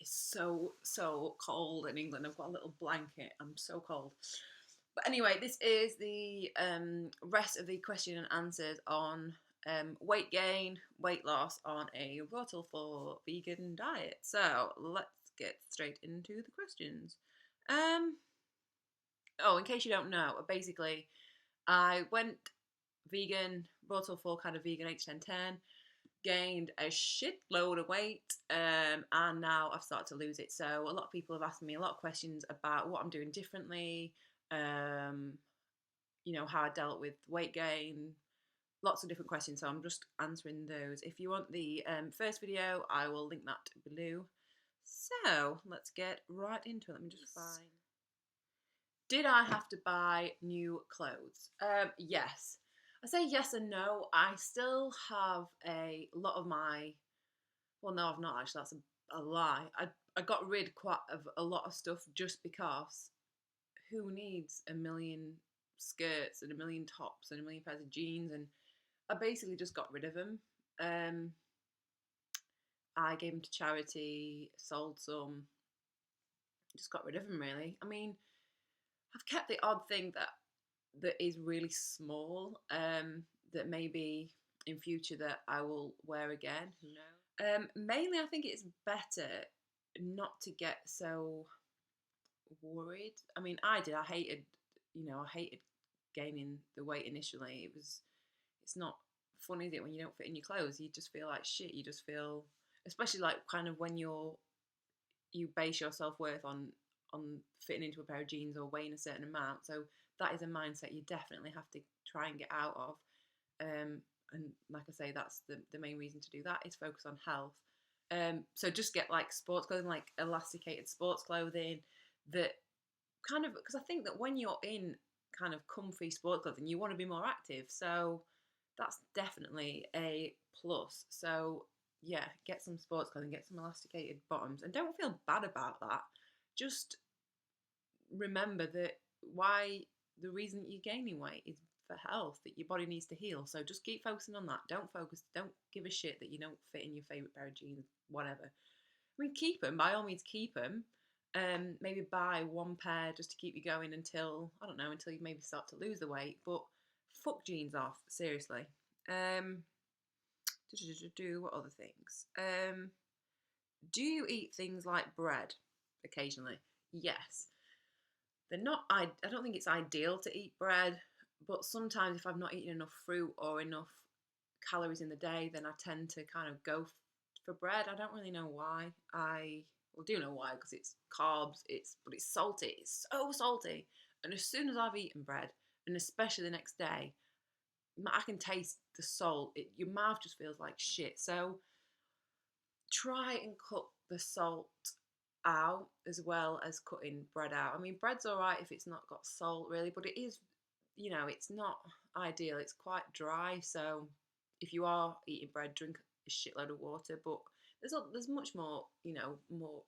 it's so cold in England. I've got a little blanket. I'm so cold. But anyway, this is the rest of the question and answers on weight gain, weight loss on a Rotal for vegan diet. So let's get straight into the questions. Um, oh, in case you don't know, basically, I went vegan, Rotal for kind of vegan 8 to 10 10, gained a shitload of weight, and now I've started to lose it. So a lot of people have asked me a lot of questions about what I'm doing differently, um, how I dealt with weight gain, lots of different questions. So I'm just answering those. If you want the first video, I will link that below. So let's get right into it. Let me just find. Did I have to buy new clothes? Yes. I say yes and no. I still have a lot of my. Well, no, I've not actually. That's a lie. I got rid quite of a lot of stuff just because who needs a million skirts and a million tops and a million pairs of jeans, and I basically just got rid of them. Um, I gave them to charity, sold some, just got rid of them really. I mean, I've kept the odd thing that is really small, that maybe in future that I will wear again. Who knows? Mainly, I think it's better not to get so worried. I mean, I did. I hated gaining the weight initially. It's not fun, is it, when you don't fit in your clothes? You just feel like shit. You just feel, especially like kind of when you base your self worth on fitting into a pair of jeans or weighing a certain amount. So that is a mindset you definitely have to try and get out of. And like I say, that's the main reason to do that is focus on health. So just get like sports clothing, like elasticated sports clothing that kind of, because I think that when you're in kind of comfy sports clothing, you want to be more active. So that's definitely a plus. So yeah, get some sports clothing, get some elasticated bottoms, and don't feel bad about that. Just remember that why the reason that you're gaining weight is for health, that your body needs to heal. So just keep focusing on that. Don't give a shit that you don't fit in your favourite pair of jeans, whatever. I mean, keep them, by all means, keep them. Maybe buy one pair just to keep you going until, I don't know, until you maybe start to lose the weight. But fuck jeans off, seriously. What other things? Do you eat things like bread occasionally? Yes. They're not. I don't think it's ideal to eat bread, but sometimes if I've not eaten enough fruit or enough calories in the day, then I tend to kind of go for bread. I don't really know why. Do know why, because it's carbs. But it's salty. It's so salty. And as soon as I've eaten bread, and especially the next day, I can taste the salt. Your mouth just feels like shit. So try and cut the salt out as well as cutting bread out. I mean, bread's all right if it's not got salt really, but it is, it's not ideal. It's quite dry. So if you are eating bread, drink a shitload of water. But there's much more, more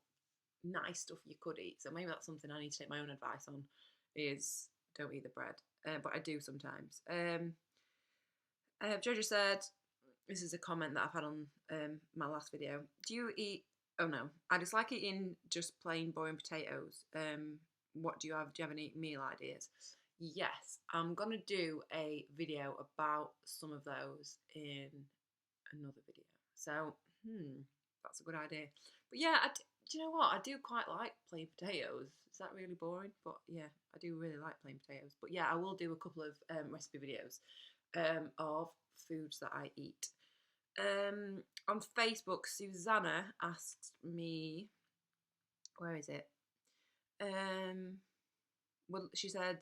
nice stuff you could eat. So maybe that's something I need to take my own advice on, is don't eat the bread. But I do sometimes. Jojo said, this is a comment that I've had on my last video. Do you eat? Oh no, I dislike eating just plain boring potatoes. What do you have? Do you have any meal ideas? Yes, I'm gonna do a video about some of those in another video. So, that's a good idea. But yeah, do you know what? I do quite like plain potatoes. Is that really boring? But yeah, I do really like plain potatoes. But yeah, I will do a couple of recipe videos of foods that I eat. On Facebook, Susanna asked me, where is it? Well, she said,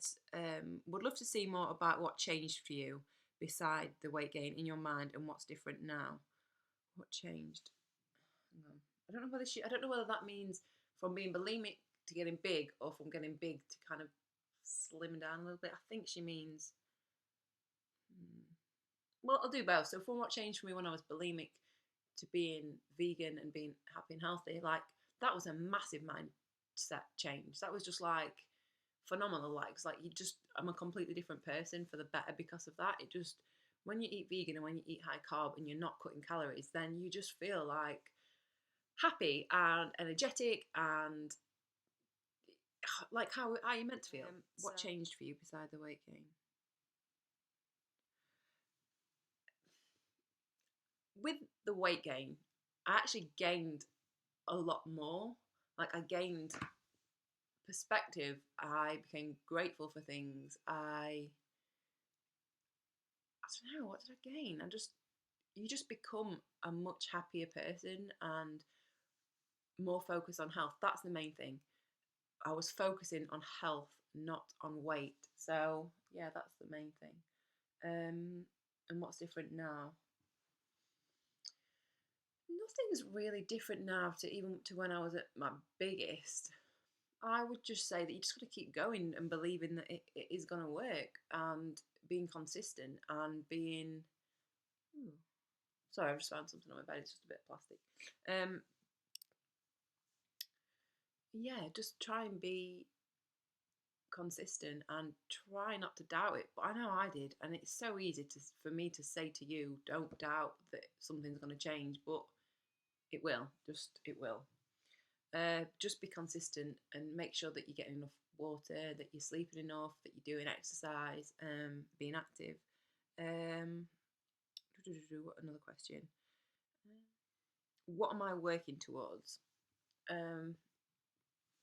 would love to see more about what changed for you beside the weight gain in your mind and what's different now. What changed? Hang on. I don't know whether that means from being bulimic to getting big, or from getting big to kind of slim down a little bit. I think she means, well, I'll do both. So from what changed for me when I was bulimic to being vegan and being happy and healthy, like that was a massive mindset change. That was just like phenomenal. Like it's like I'm a completely different person for the better because of that. It just, when you eat vegan and when you eat high carb and you're not cutting calories, then you just feel like happy and energetic and like how are you meant to feel? What changed for you beside the weight gain? With the weight gain, I actually gained a lot more. Like I gained perspective. I became grateful for things. I don't know, what did I gain? You just become a much happier person and more focused on health. That's the main thing. I was focusing on health, not on weight. So yeah, that's the main thing. And what's different now? Nothing's really different now to even to when I was at my biggest. I would just say that you just got to keep going and believing that it is going to work and being consistent and being. Ooh, sorry, I just found something on my bed. It's just a bit of plastic. Um, yeah, just try and be consistent and try not to doubt it. But I know I did, and it's so easy for me to say to you, don't doubt that something's going to change, but it will. Just it will. Just be consistent and make sure that you're getting enough water, that you're sleeping enough, that you're doing exercise, being active. Um, another question. What am I working towards? Um,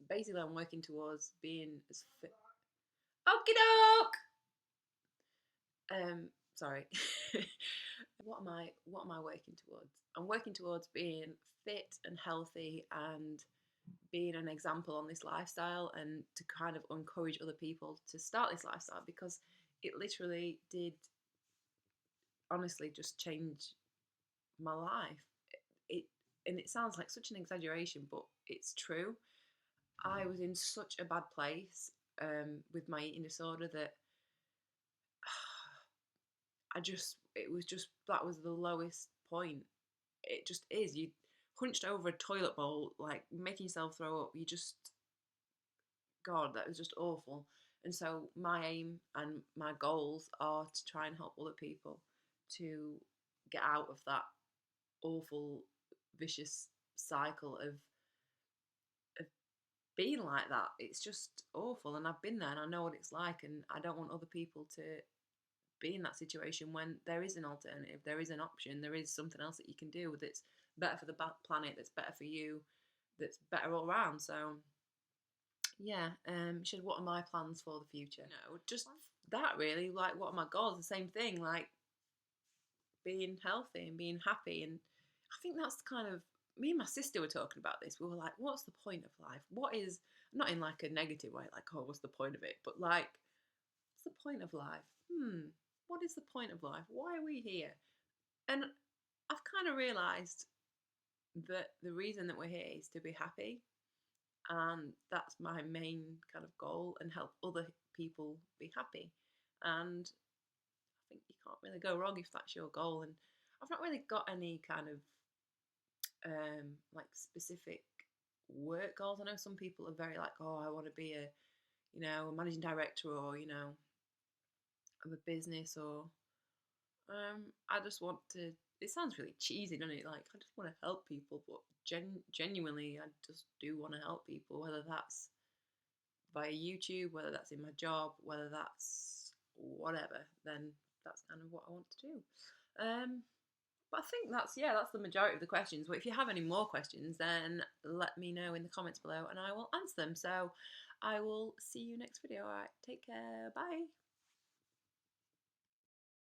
Basically, I'm working towards being as fit. Okie doke. Sorry. What am I working towards? I'm working towards being fit and healthy and being an example on this lifestyle and to kind of encourage other people to start this lifestyle because it literally did honestly just change my life. It and it sounds like such an exaggeration, but it's true. I was in such a bad place with my eating disorder that it was just that was the lowest point. It just is. You hunched over a toilet bowl, like making yourself throw up. You just, God, that was just awful. And so my aim and my goals are to try and help other people to get out of that awful, vicious cycle of being like that. It's just awful. And I've been there and I know what it's like. And I don't want other people to be in that situation when there is an alternative, there is an option, there is something else that you can do that's better for the planet, that's better for you, that's better all around. So yeah, what are my plans for the future? No, just that really. Like, what are my goals? The same thing, like being healthy and being happy. And I think that's kind of me and my sister were talking about this. We were like, what's the point of life? What is not in like a negative way, like, oh, what's the point of it? But like, what's the point of life? What is the point of life? Why are we here? And I've kind of realised that the reason that we're here is to be happy. And that's my main kind of goal and help other people be happy. And I think you can't really go wrong if that's your goal. And I've not really got any kind of like specific work goals. I know some people are very like, oh, I want to be a managing director or, of a business or I just want to. It sounds really cheesy, doesn't it? Like I just want to help people, but genuinely, I just do want to help people. Whether that's via YouTube, whether that's in my job, whether that's whatever, then that's kind of what I want to do. But I think that's the majority of the questions. But if you have any more questions, then let me know in the comments below, and I will answer them. So I will see you next video. All right, take care. Bye.